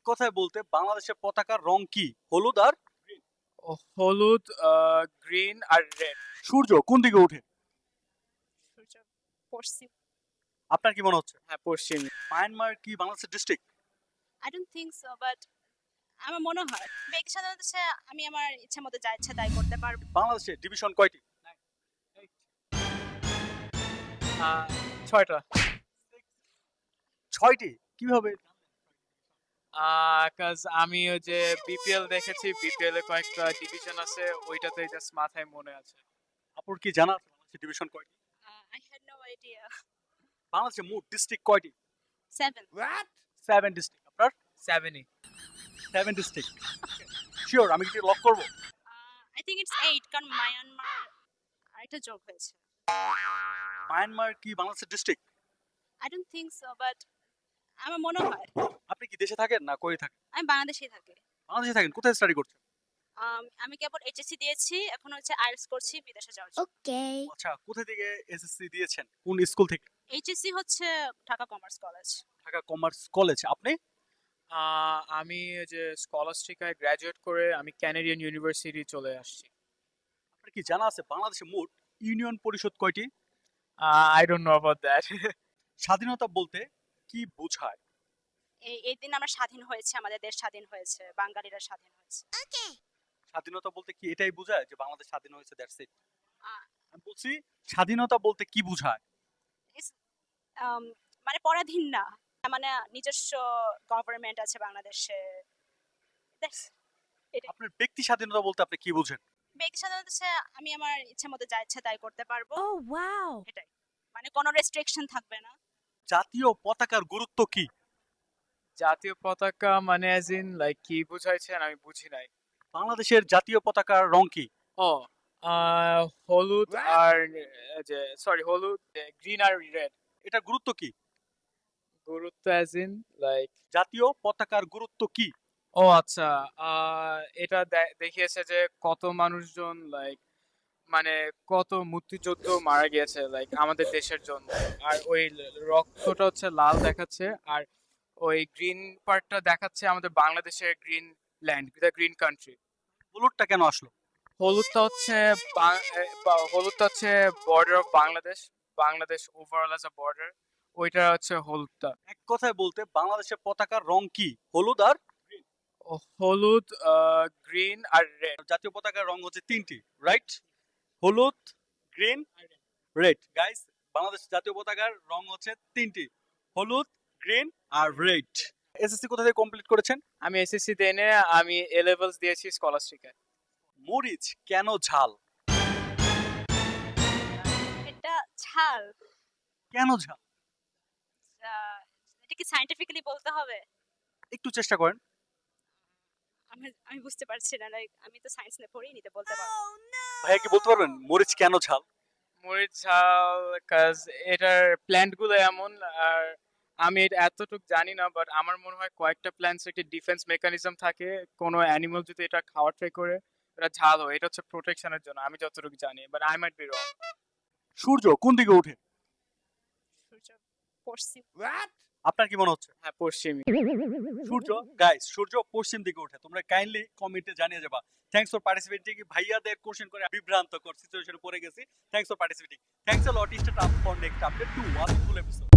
কথায় বলতে বাংলাদেশের পতাকার রং কি? হলুদ আর হলুদ, গ্রিন আর রেড। সূর্য কোন দিকে ওঠে? সূর্য পশ্চিম। আপনার কি মনে হচ্ছে? হ্যাঁ, পশ্চিম। মায়ানমার কি বাংলাদেশের district? I don't think so, but আমার মনে হয় ব্যক্তি স্বাধীনতা হচ্ছে আমি আমার ইচ্ছা মতো যা ইচ্ছা তাই করতে পারবো। বাংলাদেশে ডিভিশন কয়টি? 6টা। 6টি। কিভাবে? কাজ আমি ওই যে বিপিএল দেখেছি, বিপিএল এ কয়েকটা ডিভিশন আছে, ওইটাতে জাস্ট মাথায় মনে আছে। আপনার কি জানা আছে বাংলাদেশে ডিভিশন কয়টি? I had no idea. বাংলাদেশে মোট ডিস্ট্রিক্ট কয়টি? 7। 7 ডিস্ট্রিক্ট। আপনার 7ই। 7 ডিস্ট্রিক্ট। শিওর আমি কি লক করব? আই থিংক ইটস 8 কারণ মায়ানমার আরেকটা যোগ হয়েছে। মায়ানমার কি বাংলাদেশের district? I don't think so, but আমার মনে হয় আপনি কি দেশে থাকেন না কই থাকেন? আমি বাংলাদেশেই থাকি। বাংলাদেশে থাকেন। কোথায় স্টাডি করছেন? আমি কেবল এইচএসসি দিয়েছি, এখন হচ্ছে আইএলটিএস করছি বিদেশে যাওয়ার জন্য। আচ্ছা, কোথা থেকে এসএসসি দিয়েছেন? কোন স্কুল থেকে? এইচএসসি হচ্ছে Dhaka commerce college. Dhaka commerce college. আপনি? আমি ওই যে স্কলাস্টিকায় গ্র্যাজুয়েট করে আমি ক্যানাডিয়ান ইউনিভার্সিটি চলে আসছি। আপনার কি জানা আছে বাংলাদেশে মোট ইউনিয়ন পরিষদ কয়টি? I don't know about that. স্বাধীনতা বলতে কি বোঝায়? এই দিন আমরা স্বাধীন হয়েছে, আমাদের দেশ স্বাধীন হয়েছে, বাঙালিরা স্বাধীন হয়েছে। স্বাধীনতা বলতে কি এটাই বোঝায় যে বাংলাদেশ স্বাধীন হয়েছে, দ্যাটস ইট? আহ, আমি বলছি স্বাধীনতা বলতে কি বোঝায়? মানে পরাধীন না, মানে নিজস্ব গভর্নমেন্ট আছে বাংলাদেশে। That's it. আপনার ব্যক্তি স্বাধীনতা বলতে আপনি কি বুঝেন? ব্যক্তি স্বাধীনতা হচ্ছে আমি আমার ইচ্ছা মতো যা ইচ্ছা তাই করতে পারবো। Oh, wow. এটাই, মানে কোনো রেস্ট্রিকশন থাকবে না। জাতীয় পতাকার গুরুত্ব কি? জাতীয় পতাকা মানে অ্যাজ ইন লাইক কি বুঝাইছেন আমি বুঝি নাই। বাংলাদেশের জাতীয় পতাকার রং কি? ও হলুদ আর যে সরি হলুদ, গ্রিন আর রেড। এটার গুরুত্ব কি? গুরুত্ব অ্যাজ ইন লাইক জাতীয় পতাকার গুরুত্ব কি? ও আচ্ছা, এটা দেখিয়েছে যে কত মানুষজন লাইক মানে কত মুক্তিযুদ্ধ মারা গিয়েছে লাইক আমাদের দেশের জন্য। আর ওই রক্তটা হচ্ছে লাল দেখাচ্ছে, আর ওই গ্রিন পার্টটা দেখাচ্ছে আমাদের বাংলাদেশের green land, the green country. হলুদটা কেন আসলো? হলুদটা হচ্ছে হলুদটা হচ্ছে border of Bangladesh, Bangladesh overall as a border, ওইটা হচ্ছে হলুদটা। এক কথায় বলতে বাংলাদেশের পতাকার রং কি? হলুদ আর হলুদ, গ্রিন আর রেড। জাতীয় পতাকার রং হচ্ছে 3টি, রাইট? হলুদ, গ্রিন, রেড। গাইস, বাংলাদেশ জাতীয় পতাকার রং হচ্ছে 3টি, হলুদ, গ্রিন আর রেড। এসএসসি কোথা থেকে কমপ্লিট করেছেন? আমি এসএসসি দেনে আমি এ লেভেলস দিয়েছি স্কলাস্টিকায়। মরিচ কেন ঝাল? এটা ঝাল। কেন ঝাল? এটা কি সায়েন্টিফিক্যালি বলতে হবে? একটু চেষ্টা করেন। আমি বুঝতে পারছি না, লাইক আমি তো সায়েন্স নিয়ে পড়িনি, তো বলতে পারবো। ভাইয়া কি বলতে পারবেন মরিচ কেন ঝাল? মরিচ ঝাল কাজ এটার প্ল্যান্ট গুলো এমন, আর আমি এটা এতটুক জানি না, বাট আমার মনে হয় কয়েকটা প্ল্যান্টস একটা ডিফেন্স মেকানিজম থাকে, কোনো অ্যানিমাল যদি এটা খাওয়ার ট্রাই করে এটা ঝাল হয়, এটা হচ্ছে প্রোটেকশনের জন্য, আমি যতটুকু জানি, but I might be wrong. সূর্য কোন দিকে ওঠে? সূর্য পশ্চিম। আপনার কি মনে হচ্ছে? হ্যাঁ, পশ্চিমী। সূর্য, গাইস, সূর্য পশ্চিম দিকে ওঠে। তোমরা কাইন্ডলি কমেন্টে জানিয়ে যাবা। Thanks for participating. ভাইয়াদের কোশ্চেন করে বিভ্রান্তকর সিচুয়েশনে পড়ে গেছি। Thanks for participating. Thanks a lot. Stay up for next update to watch full episode.